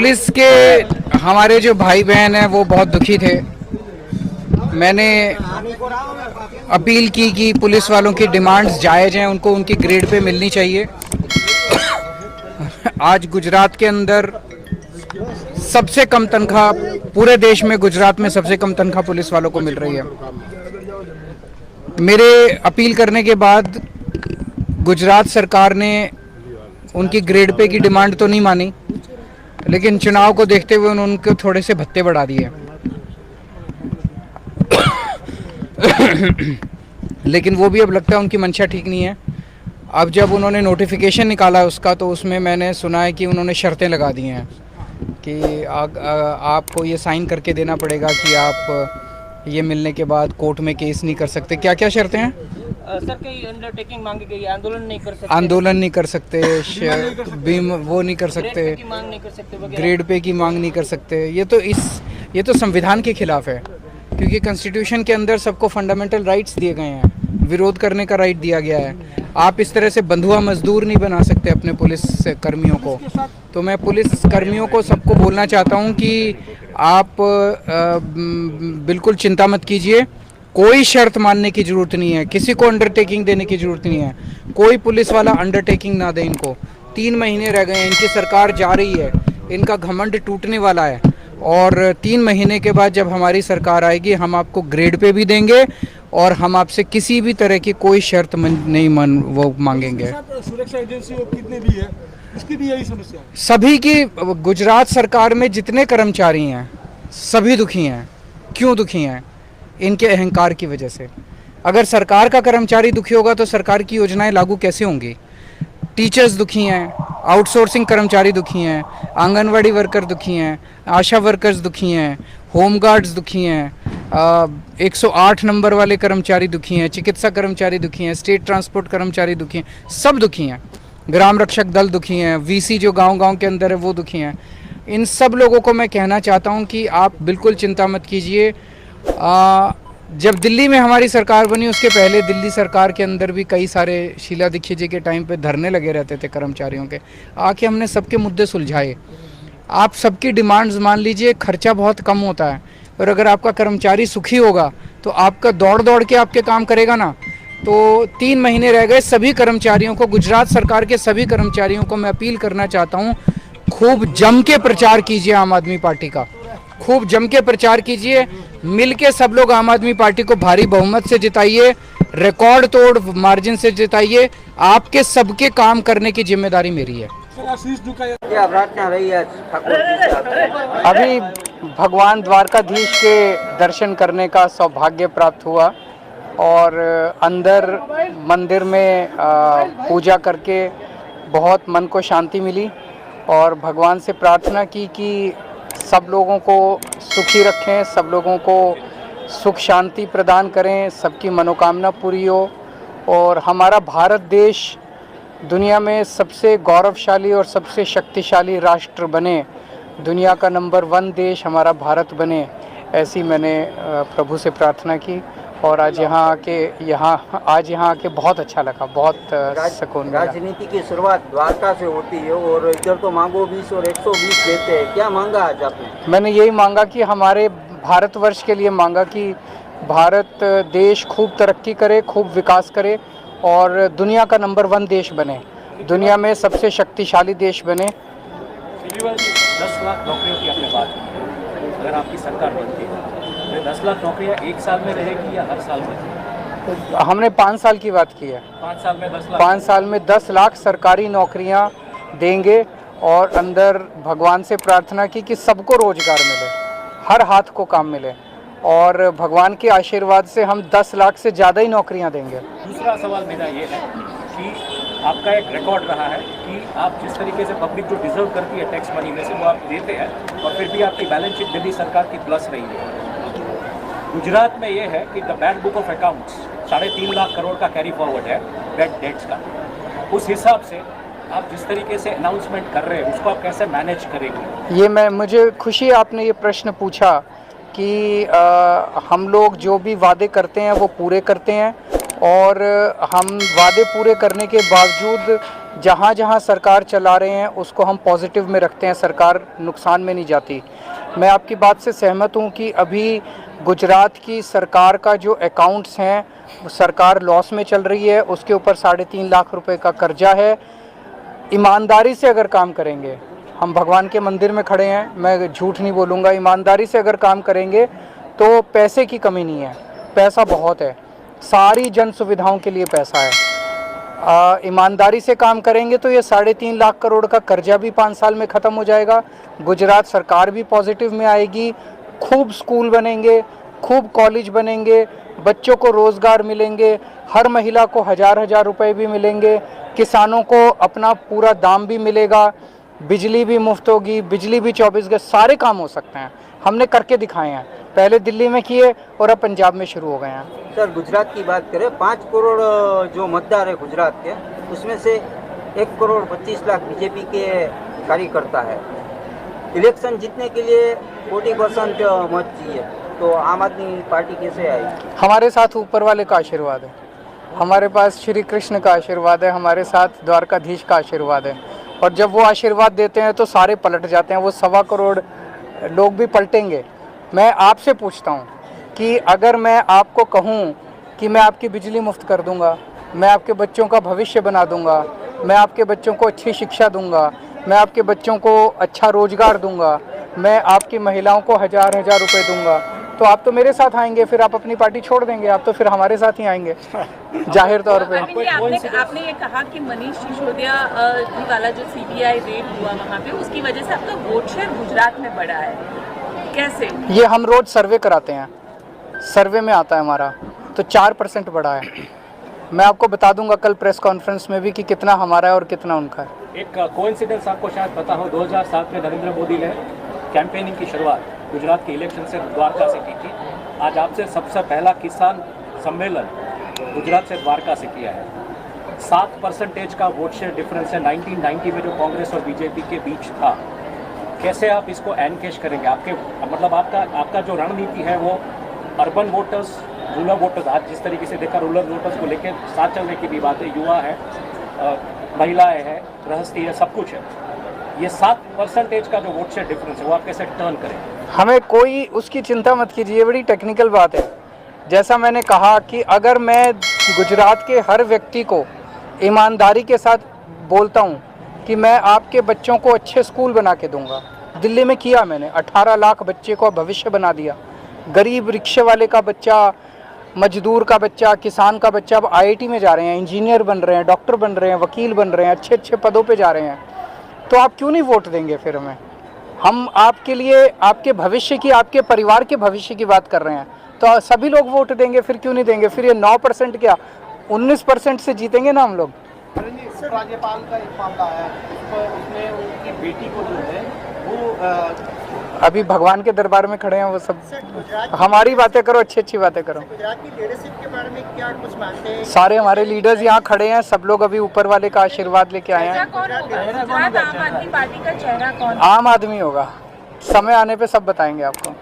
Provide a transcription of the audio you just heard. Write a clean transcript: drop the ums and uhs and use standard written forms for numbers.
Police के हमारे जो भाई बहन हैं वो बहुत दुखी थे। मैंने अपील की कि पुलिस वालों की डिमांड्स जायज़ हैं, उनको उनकी ग्रेड पे मिलनी चाहिए। आज गुजरात के अंदर सबसे कम तनख्वाह पूरे देश में, गुजरात में सबसे कम तनख्वाह पुलिस वालों को मिल रही है। मेरे अपील करने के बाद गुजरात सरकार ने उनकी ग्रेड पे की डिमांड तो नहीं मानी, लेकिन चुनाव को देखते हुए उन्होंने उनको थोड़े से भत्ते बढ़ा दिए। लेकिन वो भी अब लगता है उनकी मंशा ठीक नहीं है। अब जब उन्होंने नोटिफिकेशन निकाला उसका, तो उसमें मैंने सुना है कि उन्होंने शर्तें लगा दी हैं कि आपको ये साइन करके देना पड़ेगा कि आप ये मिलने के बाद कोर्ट में केस नहीं कर सकते। क्या क्या शर्तें हैं सर? कई अंडरटेकिंग मांगी गई, आंदोलन नहीं कर सकते, वो नहीं कर सकते, मांग नहीं कर सकते, ग्रेड पे की मांग नहीं कर सकते। ये तो संविधान के खिलाफ है, क्योंकि कॉन्स्टिट्यूशन के अंदर सबको फंडामेंटल राइट्स दिए गए हैं, विरोध करने का राइट दिया गया है। आप इस तरह से बंधुआ मजदूर नहीं बना सकते अपने पुलिस कर्मियों को। तो मैं पुलिस कर्मियों को सबको बोलना चाहता हूं कि आप बिल्कुल चिंता मत कीजिए, कोई शर्त मानने की ज़रूरत नहीं है, किसी को अंडरटेकिंग देने की ज़रूरत नहीं है। कोई पुलिस वाला अंडरटेकिंग ना दे इनको। 3 महीने रह गए हैं, इनकी सरकार जा रही है, इनका घमंड टूटने वाला है, और 3 महीने के बाद जब हमारी सरकार आएगी हम आपको ग्रेड पे भी देंगे और हम आपसे किसी भी तरह की कोई शर्त वो मांगेंगे। सुरक्षा एजेंसी कितने भी है, उसकी भी यही समस्या है। सभी की, गुजरात सरकार में जितने कर्मचारी हैं सभी दुखी हैं। क्यों दुखी हैं? इनके अहंकार की वजह से। अगर सरकार का कर्मचारी दुखी होगा तो सरकार की योजनाएं लागू कैसे होंगी? टीचर्स दुखी हैं, आउटसोर्सिंग कर्मचारी दुखी हैं, आंगनवाड़ी वर्कर दुखी हैं, आशा वर्कर्स दुखी हैं, होमगार्ड्स दुखी हैं, 108 नंबर वाले कर्मचारी दुखी हैं, चिकित्सा कर्मचारी दुखी हैं, स्टेट ट्रांसपोर्ट कर्मचारी दुखी हैं, सब दुखी हैं। ग्राम रक्षक दल दुखी हैं, वीसी जो गांव-गांव के अंदर है वो दुखी हैं। इन सब लोगों को मैं कहना चाहता हूं कि आप बिल्कुल चिंता मत कीजिए। जब दिल्ली में हमारी सरकार बनी उसके पहले दिल्ली सरकार के अंदर भी कई सारे शीला दीक्षित जी के टाइम पे धरने लगे रहते थे कर्मचारियों के। आके हमने सबके मुद्दे सुलझाए। आप सबकी डिमांड्स मान लीजिए, खर्चा बहुत कम होता है, और अगर आपका कर्मचारी सुखी होगा तो आपका दौड़ दौड़ के आपके काम करेगा ना। तो 3 महीने रह गए, सभी कर्मचारियों को, गुजरात सरकार के सभी कर्मचारियों को मैं अपील करना चाहता हूँ, खूब जम के प्रचार कीजिए आम आदमी पार्टी का, खूब जम के प्रचार कीजिए। मिलके सब लोग आम आदमी पार्टी को भारी बहुमत से जिताइए, रिकॉर्ड तोड़ मार्जिन से जिताइए। आपके सबके काम करने की जिम्मेदारी मेरी है। क्या प्रार्थना रही है ठाकुर जी से? अभी भगवान द्वारकाधीश के दर्शन करने का सौभाग्य प्राप्त हुआ, और अंदर मंदिर में पूजा करके बहुत मन को शांति मिली, और भगवान से प्रार्थना की कि सब लोगों को सुखी रखें, सब लोगों को सुख शांति प्रदान करें, सबकी मनोकामना पूरी हो, और हमारा भारत देश दुनिया में सबसे गौरवशाली और सबसे शक्तिशाली राष्ट्र बने, दुनिया का नंबर 1 देश हमारा भारत बने, ऐसी मैंने प्रभु से प्रार्थना की। और आज यहाँ आके बहुत अच्छा लगा, बहुत सुकून मिला। राजनीति की शुरुआत द्वारका से होती है, और इधर तो मांगो 20 और 120 देते हैं। क्या मांगा आज आपने? मैंने यही मांगा कि हमारे भारतवर्ष के लिए मांगा कि भारत देश खूब तरक्की करे, खूब विकास करे, और दुनिया का नंबर 1 देश बने, दुनिया में सबसे शक्तिशाली देश बने। 10 लाख नौकरियों की आपने बात की, अगर आपकी सरकार बनती है तो 10 लाख नौकरियाँ 1 साल में रहेगी या हर साल में? हमने 5 साल की बात की है। 5 साल में 10 लाख? 5 साल में 10 लाख सरकारी नौकरियां देंगे, और अंदर भगवान से प्रार्थना की कि सबको रोजगार मिले, हर हाथ को काम मिले, और भगवान के आशीर्वाद से हम 10 लाख से ज़्यादा ही नौकरियां देंगे। दूसरा सवाल मेरा ये है कि आपका एक रिकॉर्ड रहा है कि आप जिस तरीके से पब्लिक जो डिजर्व करती है टैक्स मनी में से वो आप देते हैं, और फिर भी आपकी बैलेंस शीट दिल्ली सरकार की प्लस रही है। गुजरात में ये है कि the bad book of accounts 3.5 lakh crore का कैरी फॉरवर्ड है बैड डेट्स का। उस हिसाब से आप जिस तरीके से अनाउंसमेंट कर रहे हैं उसको आप कैसे मैनेज करेंगे? मुझे खुशी आपने ये प्रश्न पूछा कि हम लोग जो भी वादे करते हैं वो पूरे करते हैं, और हम वादे पूरे करने के बावजूद जहाँ जहाँ सरकार चला रहे हैं उसको हम पॉजिटिव में रखते हैं, सरकार नुकसान में नहीं जाती। मैं आपकी बात से सहमत हूँ कि अभी गुजरात की सरकार का जो अकाउंट्स हैं सरकार लॉस में चल रही है, उसके ऊपर 3.5 लाख रुपए का कर्जा है। ईमानदारी से अगर काम करेंगे, हम भगवान के मंदिर में खड़े हैं, मैं झूठ नहीं बोलूँगा, ईमानदारी से अगर काम करेंगे तो पैसे की कमी नहीं है, पैसा बहुत है, सारी जन सुविधाओं के लिए पैसा है। ईमानदारी से काम करेंगे तो ये 3.5 लाख करोड़ का कर्जा भी 5 साल में ख़त्म हो जाएगा। गुजरात सरकार भी पॉजिटिव में आएगी, खूब स्कूल बनेंगे, खूब कॉलेज बनेंगे, बच्चों को रोज़गार मिलेंगे, हर महिला को 1000 रुपए भी मिलेंगे, किसानों को अपना पूरा दाम भी मिलेगा, बिजली भी मुफ्त होगी, बिजली भी 24 घंटे, सारे काम हो सकते हैं। हमने करके दिखाए हैं, पहले दिल्ली में किए और अब पंजाब में शुरू हो गए हैं। सर गुजरात की बात करें, 5 करोड़ जो मतदार है गुजरात के, उसमें से 1 करोड़ 25 लाख बीजेपी के कार्यकर्ता है। इलेक्शन जीतने के लिए 40% मत चाहिए, तो आम आदमी पार्टी कैसे आएगी? हमारे साथ ऊपर वाले का आशीर्वाद है, हमारे पास श्री कृष्ण का आशीर्वाद है, हमारे साथ द्वारकाधीश का आशीर्वाद है, और जब वो आशीर्वाद देते हैं तो सारे पलट जाते हैं, वो 1.25 करोड़ लोग भी पलटेंगे। मैं आपसे पूछता हूँ कि अगर मैं आपको कहूँ कि मैं आपकी बिजली मुफ्त कर दूँगा, मैं आपके बच्चों का भविष्य बना दूँगा, मैं आपके बच्चों को अच्छी शिक्षा दूँगा, मैं आपके बच्चों को अच्छा रोजगार दूँगा, मैं आपकी महिलाओं को 1000 रुपए दूँगा, तो आप तो मेरे साथ आएंगे, फिर आप अपनी पार्टी छोड़ देंगे, आप तो फिर हमारे साथ ही आएंगे जाहिर तौर पे। आपने ये कहा कि मनीष सिसोदिया जी वाला जो सीबीआई रेड हुआ वहाँ पे, उसकी वजह से आपका वोट शेयर गुजरात में बढ़ा है, कैसे? ये हम रोज सर्वे कराते हैं, सर्वे में आता है हमारा, तो 4% बढ़ा है। मैं आपको बता दूंगा कल प्रेस कॉन्फ्रेंस में भी कि कितना हमारा है और कितना उनका है। एक कोइंसिडेंस आपको शायद पता हो, 2007 में नरेंद्र मोदी ने कैंपेनिंग की शुरुआत गुजरात के इलेक्शन से द्वारका से की थी। आज आपसे सबसे पहला किसान सम्मेलन गुजरात से द्वारका से किया है। 7% का वोट शेयर डिफरेंस है 1990 में जो कांग्रेस और बीजेपी के बीच था। कैसे आप इसको एनकेश करेंगे? आपके मतलब आपका जो रणनीति है वो अर्बन वोटर्स, रूरल वोटर्स, आज जिस तरीके से देखा रूरल वोटर्स को लेकर साथ चलने की भी बात है, युवा है, महिलाएं हैं, गृहस्थी है, सब कुछ है। ये 7% का जो वोट शेयर डिफरेंस है वो आप कैसे टर्न करें? हमें कोई उसकी चिंता मत कीजिए, ये बड़ी टेक्निकल बात है। जैसा मैंने कहा कि अगर मैं गुजरात के हर व्यक्ति को ईमानदारी के साथ बोलता हूँ कि मैं आपके बच्चों को अच्छे स्कूल बना के दूंगा, दिल्ली में किया मैंने, 18 लाख बच्चे को भविष्य बना दिया। गरीब रिक्शे वाले का बच्चा, मजदूर का बच्चा, किसान का बच्चा अब IIT में जा रहे हैं, इंजीनियर बन रहे हैं, डॉक्टर बन रहे हैं, वकील बन रहे हैं, अच्छे अच्छे पदों पे जा रहे हैं। तो आप क्यों नहीं वोट देंगे फिर हमें? हम आपके लिए, आपके भविष्य की, आपके परिवार के भविष्य की बात कर रहे हैं, तो सभी लोग वोट देंगे, फिर क्यों नहीं देंगे? फिर ये 9% क्या 19% से जीतेंगे ना हम लोग। राज्यपाल का एक मामला है, उसमें उनकी बेटी को जो है वो अभी भगवान के दरबार में खड़े हैं वो सब। हमारी बातें करो, अच्छी अच्छी बातें करो। गुजरात की लीडरशिप के बारे में क्या कुछ मानते हैं? सारे हमारे लीडर्स यहाँ खड़े हैं, सब लोग अभी ऊपर वाले का आशीर्वाद लेके आए हैं। कौन होगा गुजरात आम आदमी पार्टी का चेहरा? कौन? आम आदमी होगा, समय आने पे सब बताएंगे आपको।